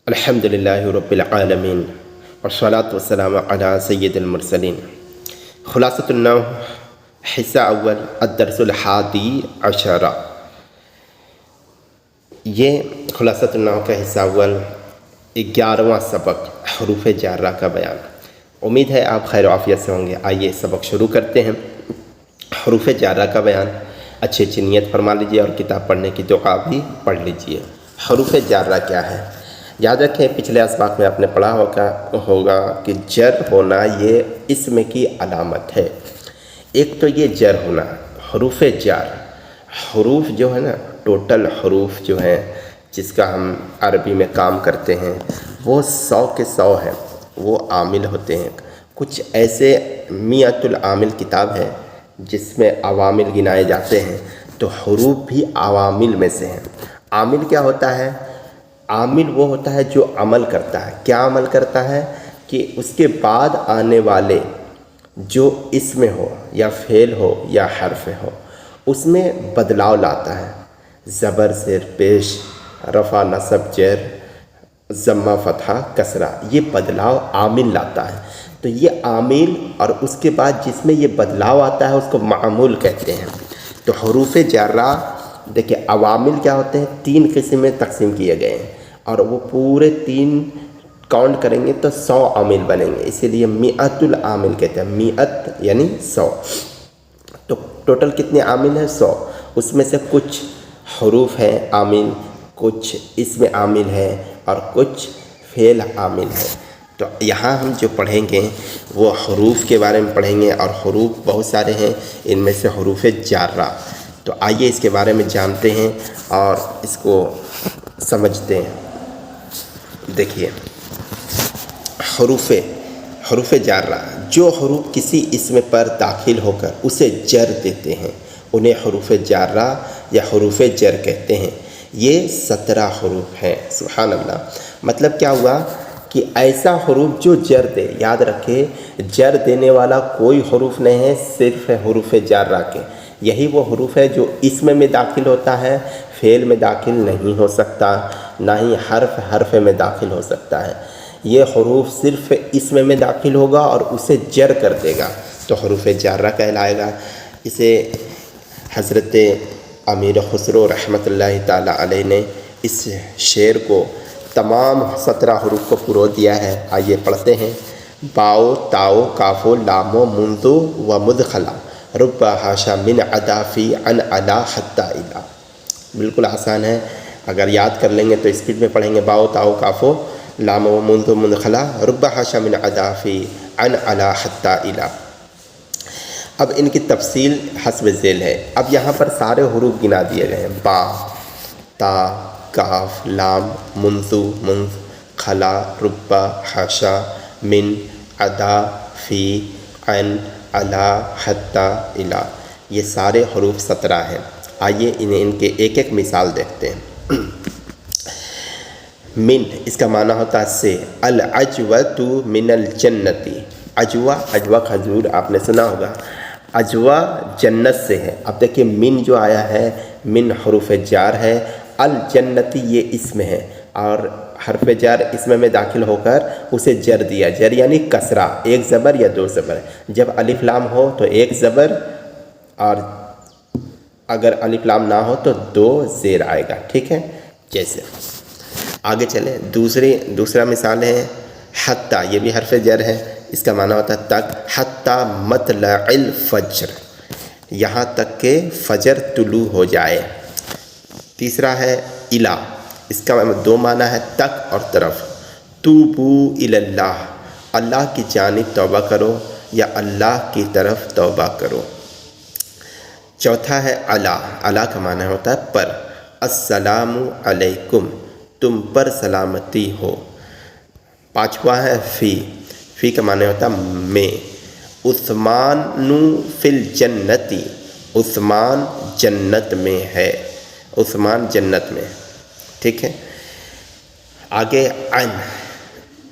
الحمدللہ رب العالمین والصلاة والسلام علی سید المرسلین۔ خلاصۃ النحو حصہ اول الدرس الحادی عشرہ۔ یہ خلاصۃ النحو کا حصہ اول 11واں سبق حروف جارہ کا بیان۔ امید ہے آپ خیر و عافیت سے ہوں گے۔ آئیے سبق شروع کرتے ہیں۔ حروف جارہ کا بیان اچھی نیت فرما لیجیے اور کتاب پڑھنے کی دعا بھی پڑھ لیجیے۔ حروف جارہ کیا ہے؟ یاد رکھیں پچھلے اسباق میں آپ نے پڑھا ہوگا کہ جر ہونا یہ اسم کی علامت ہے۔ ایک تو یہ جر ہونا، حروف جار، حروف جو ہے نا، ٹوٹل حروف جو ہیں جس کا ہم عربی میں کام کرتے ہیں وہ 100 کے 100 ہیں، وہ عامل ہوتے ہیں۔ کچھ ایسے 100 العامل کتاب ہے جس میں عوامل گنائے جاتے ہیں، تو حروف بھی عوامل میں سے ہیں۔ عامل کیا ہوتا ہے؟ عامل وہ ہوتا ہے جو عمل کرتا ہے۔ کیا عمل کرتا ہے؟ کہ اس کے بعد آنے والے جو اسم ہو یا فعل ہو یا حرف ہو اس میں بدلاؤ لاتا ہے۔ زبر زیر پیش، رفع نصب جر، ضمہ فتحہ کسرہ، یہ بدلاؤ عامل لاتا ہے۔ تو یہ عامل اور اس کے بعد جس میں یہ بدلاؤ آتا ہے اس کو معمول کہتے ہیں۔ تو حروف جارہ دیکھیں عوامل کیا ہوتے ہیں؟ 3 قسم میں تقسیم کیے گئے ہیں اور وہ پورے 3 کاؤنٹ کریں گے تو 100 عامل بنیں گے، اسی لیے 100 العامل کہتے ہیں۔ 100 یعنی 100۔ تو ٹوٹل کتنے عامل ہیں؟ 100۔ اس میں سے کچھ حروف ہیں عامل، کچھ اسم عامل ہے اور کچھ فعل عامل ہے۔ تو یہاں ہم جو پڑھیں گے وہ حروف کے بارے میں پڑھیں گے، اور حروف بہت سارے ہیں، ان میں سے حروف جارہ۔ تو آئیے اس کے بارے میں جانتے ہیں اور اس کو سمجھتے ہیں۔ دیکھیے حروف جارہ، جو حروف کسی اسم پر داخل ہو کر اسے جر دیتے ہیں انہیں حروف جارہ یا حروف جر کہتے ہیں۔ یہ 17 حروف ہیں۔ سبحان اللہ۔ مطلب کیا ہوا کہ ایسا حروف جو جر دے، یاد رکھے جر دینے والا کوئی حروف نہیں ہے، صرف حروف جارہ کے۔ یہی وہ حروف ہے جو اسم میں داخل ہوتا ہے، فعل میں داخل نہیں ہو سکتا، نہ ہی حرف میں داخل ہو سکتا ہے۔ یہ حروف صرف اسم میں داخل ہوگا اور اسے جر کر دے گا تو حروف جارہ کہلائے گا۔ اسے حضرت امیر خسرو رحمۃ اللہ تعالی علیہ نے اس شعر کو تمام 17 حروف کو پرو دیا ہے۔ آئیے پڑھتے ہیں۔ باؤ تاؤ کافو لامو منذو و مدخلا رب حاشا من عدا فی عن علا حتی الا۔ بالکل آسان ہے، اگر یاد کر لیں گے تو اسپیڈ میں پڑھیں گے۔ باؤ تاؤ کافو لام و منذ مدخلا رب حاشا من عدا فی عن علا حتی الا۔ اب ان کی تفصیل حسب ذیل ہے۔ اب یہاں پر سارے حروف گنا دیے گئے ہیں۔ با، تا، کاف، لام، منذ، خلا، رب، حاشا، من، عدا، فی، عن، علا، حتی، الا۔ یہ سارے حروف 17 ہیں۔ آئیے ان کے ایک ایک مثال دیکھتے ہیں۔ من، اس کا معنی ہوتا ہے سے۔ العجوۃ من الجنتی، عجوہ کھجور آپ نے سنا ہوگا، عجوہ جنت سے ہے۔ اب دیکھیں من جو آیا ہے، من حروف جار ہے، الجنتی یہ اسم ہے، اور حرف جار اسم میں داخل ہو کر اسے جر دیا۔ جر یعنی کسرہ، ایک زبر یا 2 زبر۔ جب الف لام ہو تو 1 زبر، اور اگر الف لام نہ ہو تو 2 زیر آئے گا۔ ٹھیک ہے، جیسے آگے چلیں۔ دوسرا مثال ہے حتی، یہ بھی حرف جر ہے، اس کا معنی ہوتا ہے تک۔ حتی مطلع الفجر، یہاں تک کہ فجر طلوع ہو جائے۔ تیسرا ہے الا، اس کا 2 معنی ہے تک اور طرف۔ توبو الی اللہ، اللہ کی جانب توبہ کرو یا اللہ کی طرف توبہ کرو۔ چوتھا ہے علا، علا کا معنی ہوتا ہے پر۔ السلام علیکم، تم پر سلامتی ہو۔ پانچواں ہے فی کا معنی ہوتا ہے میں۔ عثمان فی الجنتی، عثمان جنت میں ہے، عثمان جنت میں۔ ٹھیک ہے، آگے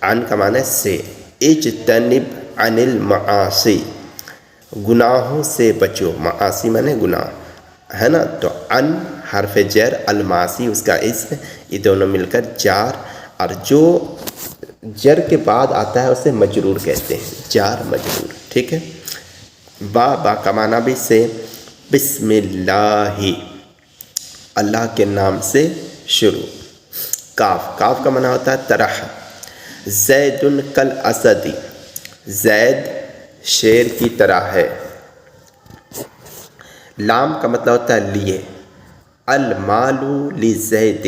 عن کا معنی سے۔ اجتنب عن المعاصی، گناہوں سے بچو، معاصی معنی گناہ ہے نا۔ تو عن حرف جر، المعاصی اس کا اسم، یہ دونوں مل کر جار اور جو جر کے بعد آتا ہے اسے مجرور کہتے ہیں، جار مجرور، ٹھیک ہے۔ با کا معنی بھی سے بسم اللہ، اللہ کے نام سے شروع۔ کاف کا معنی ہوتا ہے طرح۔ زید کل اسدی، زید شیر کی طرح ہے۔ لام کا مطلب ہوتا ہے لیے۔ المال لزید،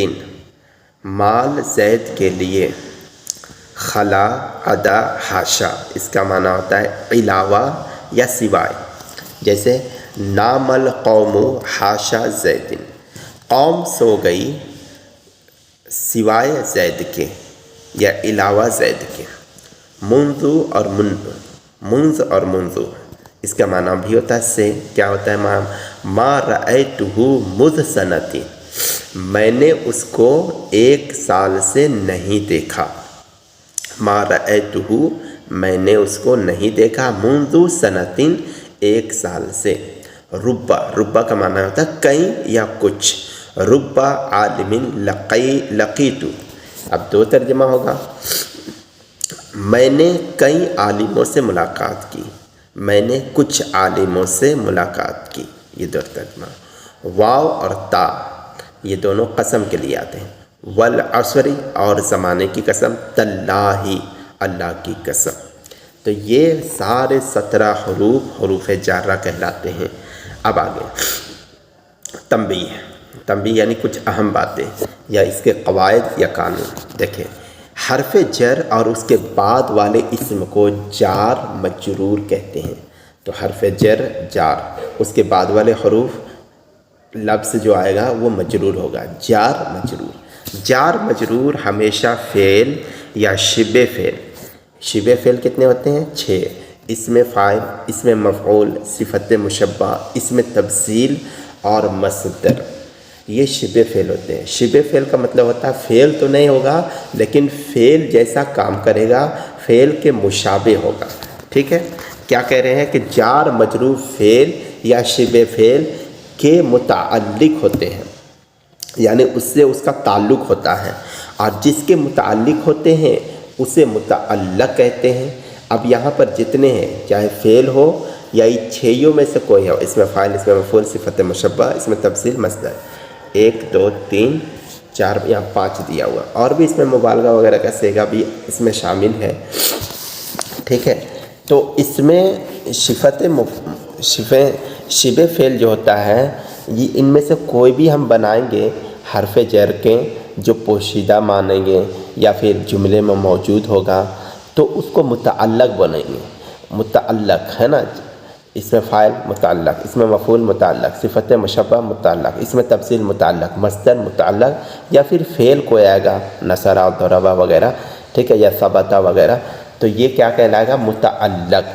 مال زید کے لیے۔ خلا عدا حاشا، اس کا معنی ہوتا ہے علاوہ یا سوائے، جیسے نام القوم حاشا زید، قوم سو گئی سوائے زید کے یا علاوہ زید کے۔ منذ اور منذ اس کا معنی بھی ہوتا ہے سے، کیا ہوتا ہے ما رأیتہ مذ سنۃ، میں نے اس کو 1 سال سے نہیں دیکھا۔ ما رأیتہ، میں نے اس کو نہیں دیکھا، منذ سنۃ، 1 سال سے۔ ربا کا معنی ہوتا ہے کئی یا کچھ۔ رب عالم لقیت، اب 2 ترجمہ ہوگا۔ میں نے کئی عالموں سے ملاقات کی، میں نے کچھ عالموں سے ملاقات کی، یہ 2 ترجمہ۔ واو اور تا یہ دونوں قسم کے لیے آتے ہیں۔ والعصر، اور زمانے کی قسم، تاللہ، اللہ کی قسم۔ تو یہ سارے 17 حروف جارہ کہلاتے ہیں۔ اب آگے تنبیہ یعنی کچھ اہم باتیں یا اس کے قواعد یا قانون دیکھیں۔ حرف جر اور اس کے بعد والے اسم کو جار مجرور کہتے ہیں۔ تو حرف جر جار، اس کے بعد والے حروف لفظ جو آئے گا وہ مجرور ہوگا، جار مجرور۔ جار مجرور ہمیشہ فعل یا شبہ فعل، شبہ فعل کتنے ہوتے ہیں؟ 6، اسم فاعل، اسم مفعول، صفت مشبہ، اسم تفضیل اور مصدر، یہ شبہ فعل ہوتے ہیں۔ شبہ فعل کا مطلب ہوتا ہے فعل تو نہیں ہوگا لیکن فعل جیسا کام کرے گا، فعل کے مشابہ ہوگا، ٹھیک ہے۔ کیا کہہ رہے ہیں کہ جار مجرور فعل یا شبہ فعل کے متعلق ہوتے ہیں، یعنی اس سے اس کا تعلق ہوتا ہے، اور جس کے متعلق ہوتے ہیں اسے متعلق کہتے ہیں۔ اب یہاں پر جتنے ہیں، چاہے فعل ہو یا 6 میں سے کوئی ہو، اس میں فاعل، اس میں مفعول، صفت مشبہ، اس میں تفصیل، مصدر، 1 2 3 4 یہاں 5 دیا ہوا، اور بھی اس میں مبالغہ وغیرہ کا صیغہ بھی اس میں شامل ہے، ٹھیک ہے۔ تو اس میں شبہ فعل جو ہوتا ہے، یہ ان میں سے کوئی بھی ہم بنائیں گے حرف جر کے جو پوشیدہ مانیں گے یا پھر جملے میں موجود ہوگا تو اس کو متعلق بنائیں گے۔ متعلق ہے نا، اس میں فاعل متعلق، اس میں مفعول متعلق، صفت مشبہ متعلق، اس میں تفصیل متعلق، مصدر متعلق، یا پھر فعل کوئی آئے گا نصرہ، ضربہ وغیرہ، ٹھیک ہے، یا ثبتہ وغیرہ، تو یہ کیا کہلائے گا؟ متعلق۔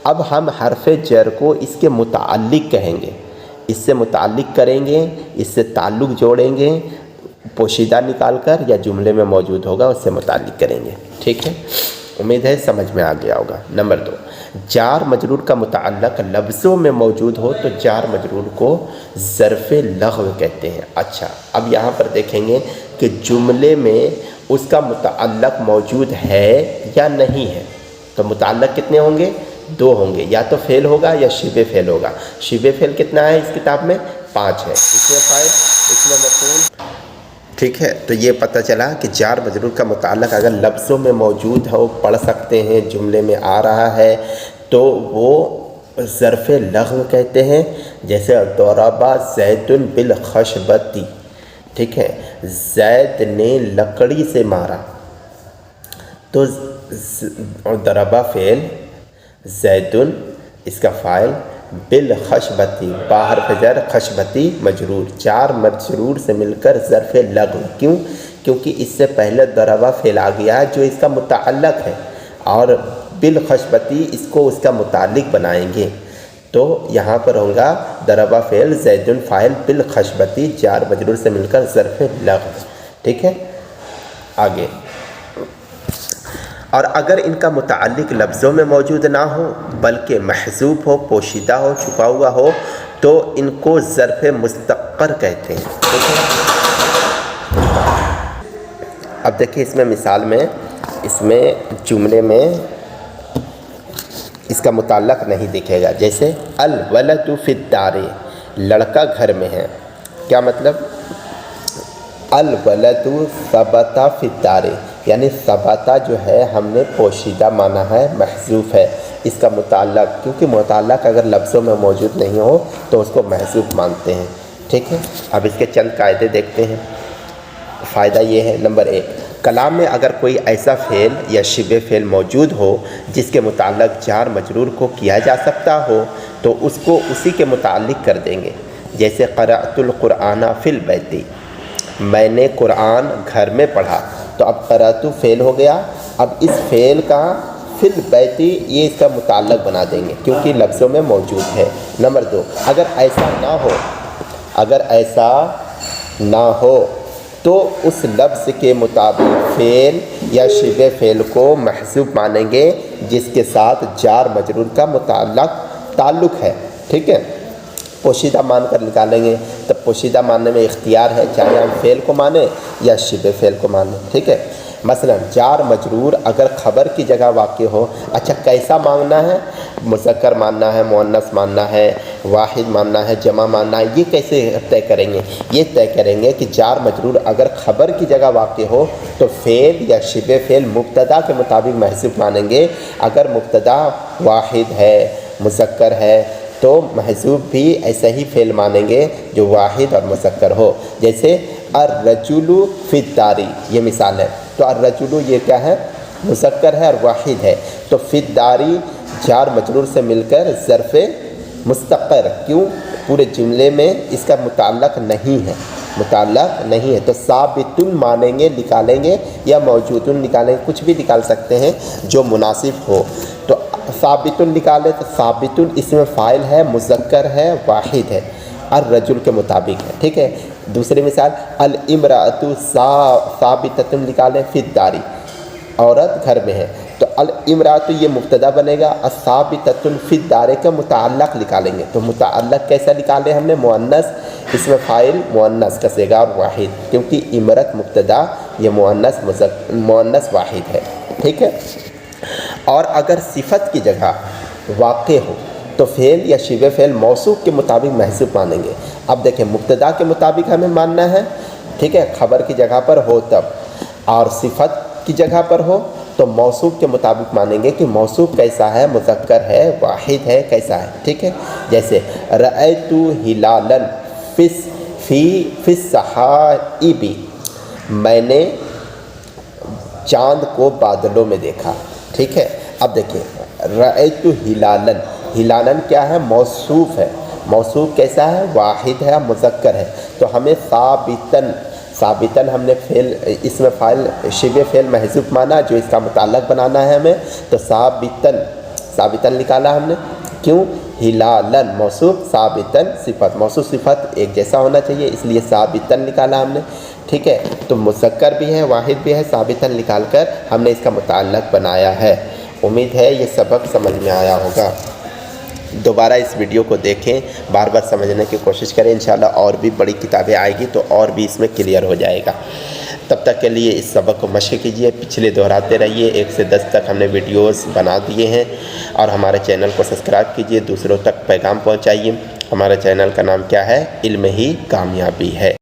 اب ہم حرف جر کو اس کے متعلق کہیں گے، اس سے متعلق کریں گے، اس سے تعلق جوڑیں گے، پوشیدہ نکال کر یا جملے میں موجود ہوگا اس سے متعلق کریں گے، ٹھیک ہے۔ امید ہے سمجھ میں آ گیا ہوگا۔ نمبر 2، جار مجرور کا متعلق لفظوں میں موجود ہو تو جار مجرور کو ظرف لغو کہتے ہیں۔ اچھا، اب یہاں پر دیکھیں گے کہ جملے میں اس کا متعلق موجود ہے یا نہیں ہے۔ تو متعلق کتنے ہوں گے؟ 2 ہوں گے، یا تو فعل ہوگا یا شبہ فعل ہوگا۔ شبہ فعل کتنا ہے اس کتاب میں؟ 5 ہے، اس میں فاعل، اس میں مفعول، ٹھیک ہے۔ تو یہ پتہ چلا کہ جار مجرور کا متعلق اگر لفظوں میں موجود ہو، پڑھ سکتے ہیں، جملے میں آ رہا ہے تو وہ ظرف لغو کہتے ہیں۔ جیسے ضرب زید بالخشبۃ، ٹھیک ہے، زید نے لکڑی سے مارا، تو ضرب فعل، زید اس کا فاعل، بالخشبتی، باہر فجر، خشبتی مجرور، جار مجرور سے مل کر ظرف لغو۔ کیوں؟ کیونکہ اس سے پہلے ضرب فعل آ گیا جو اس کا متعلق ہے، اور بالخشبتی اس کو اس کا متعلق بنائیں گے، تو یہاں پر ہوگا ضرب فعل، زید فاعل، بالخشبتی جار مجرور سے مل کر ظرف لغو، ٹھیک ہے۔ آگے، اور اگر ان کا متعلق لفظوں میں موجود نہ ہو بلکہ محذوف ہو، پوشیدہ ہو، چھپا ہوا ہو، تو ان کو ظرف مستقر کہتے ہیں، ٹھیک ہے۔ اب دیکھیں اس میں مثال میں اس میں جملے میں اس کا متعلق نہیں دکھے گا، جیسے الولد فی الدار، لڑکا گھر میں ہے، کیا مطلب؟ الولد ثبت فی الدار، یعنی ثبت جو ہے ہم نے پوشیدہ مانا ہے، محذوف ہے، اس کا متعلق، کیونکہ متعلق اگر لفظوں میں موجود نہیں ہو تو اس کو محذوف مانتے ہیں، ٹھیک ہے۔ اب اس کے چند قاعدے دیکھتے ہیں۔ فائدہ یہ ہے، نمبر 1، کلام میں اگر کوئی ایسا فعل یا شبہ فعل موجود ہو جس کے متعلق جار مجرور کو کیا جا سکتا ہو تو اس کو اسی کے متعلق کر دیں گے، جیسے قرأت القرآن فی البیت، میں نے قرآن گھر میں پڑھا، تو اب قرأت فعل ہو گیا، اب اس فعل کا فی البیت یہ اس کا متعلق بنا دیں گے کیونکہ لفظوں میں موجود ہے۔ نمبر 2، اگر ایسا نہ ہو تو اس لفظ کے مطابق فعل یا شبہ فعل کو محذوف مانیں گے جس کے ساتھ جار مجرور کا تعلق ہے، ٹھیک ہے۔ پوشیدہ مان کر نکالیں گے، تب پوشیدہ ماننے میں اختیار ہے، چاہے ہم فعل کو مانیں یا شبہ فعل کو مانیں، ٹھیک ہے۔ مثلا جار مجرور اگر خبر کی جگہ واقع ہو، اچھا کیسا ماننا ہے؟ مذکر ماننا ہے، مؤنث ماننا ہے، واحد ماننا ہے، جمع ماننا ہے، یہ کیسے طے کریں گے؟ یہ طے کریں گے کہ جار مجرور اگر خبر کی جگہ واقع ہو تو فعل یا شبہ فعل مبتدا کے مطابق محذوف مانیں گے، اگر مبتدا واحد ہے، مذکر ہے تو محذوف بھی ایسا ہی فعل مانیں گے جو واحد اور مذکر ہو، جیسے الرجل فی الدار، یہ مثال ہے۔ تو الرجل یہ کیا ہے؟ مذکر ہے اور واحد ہے، تو فی الدار جار مجرور سے مل کر ظرف مستقر، کیوں؟ پورے جملے میں اس کا متعلق نہیں ہے، تو ثابت مانیں گے، نکالیں گے، یا موجود نکالیں گے، کچھ بھی نکال سکتے ہیں جو مناسب ہو۔ تو ثابت نکالے تو ثابت اسم فاعل ہے، مذکر ہے، واحد ہے، الرجل کے مطابق ہے، ٹھیک ہے۔ دوسری مثال الامرأۃ ثابتۃ نکالیں فی الدار، عورت گھر میں ہے، تو الامرأۃ یہ مبتدا بنے گا، الثابتۃ فی الدار کا متعلق نکالیں گے، تو متعلق کیسا نکالے ہم نے؟ مؤنث، اسم فاعل مؤنث کا صیغہ اور واحد، کیونکہ امرأۃ مبتدا، یہ مؤنث واحد ہے، ٹھیک ہے۔ اور اگر صفت کی جگہ واقع ہو تو فعل یا شبہ فعل موصوف کے مطابق محذوف مانیں گے۔ اب دیکھیں مبتدا کے مطابق ہمیں ماننا ہے، ٹھیک ہے، خبر کی جگہ پر ہو تب، اور صفت کی جگہ پر ہو تو موصوف کے مطابق مانیں گے کہ موصوف کیسا ہے، مذکر ہے، واحد ہے، کیسا ہے، ٹھیک ہے۔ جیسے رأیت ہلالا فی السحائب، میں نے چاند کو بادلوں میں دیکھا، ٹھیک ہے۔ اب دیکھیں رأیت ہلالا کیا ہے؟ موصوف ہے، موصوف کیسا ہے؟ واحد ہے، مذکر ہے، تو ہمیں ثابتاً ہم نے فعل اسم فاعل شبہ فعل محذوف مانا جو اس کا متعلق بنانا ہے ہمیں، تو ثابتاً نکالا ہم نے، کیوں؟ ہلالا موصوف، ثابتاً صفت، موصوف صفت ایک جیسا ہونا چاہیے، اس لیے ثابتاً نکالا ہم نے، ٹھیک ہے۔ تو مذکر بھی ہے، واحد بھی ہے، ثابتاً نکال کر ہم نے اس کا متعلق بنایا ہے۔ امید ہے یہ سبق سمجھ میں آیا ہوگا۔ دوبارہ اس ویڈیو کو دیکھیں، بار بار سمجھنے کی کوشش کریں، انشاءاللہ اور بھی بڑی کتابیں آئے گی تو اور بھی اس میں کلیئر ہو جائے گا۔ تب تک کے لیے اس سبق کو مشق کیجیے، پچھلے دہراتے رہیے، 1 سے 10 تک ہم نے ویڈیوز بنا دیے ہیں، اور ہمارے چینل کو سبسکرائب کیجیے، دوسروں تک پیغام پہنچائیے۔ ہمارے چینل کا نام کیا ہے؟ علم ہی کامیابی ہے۔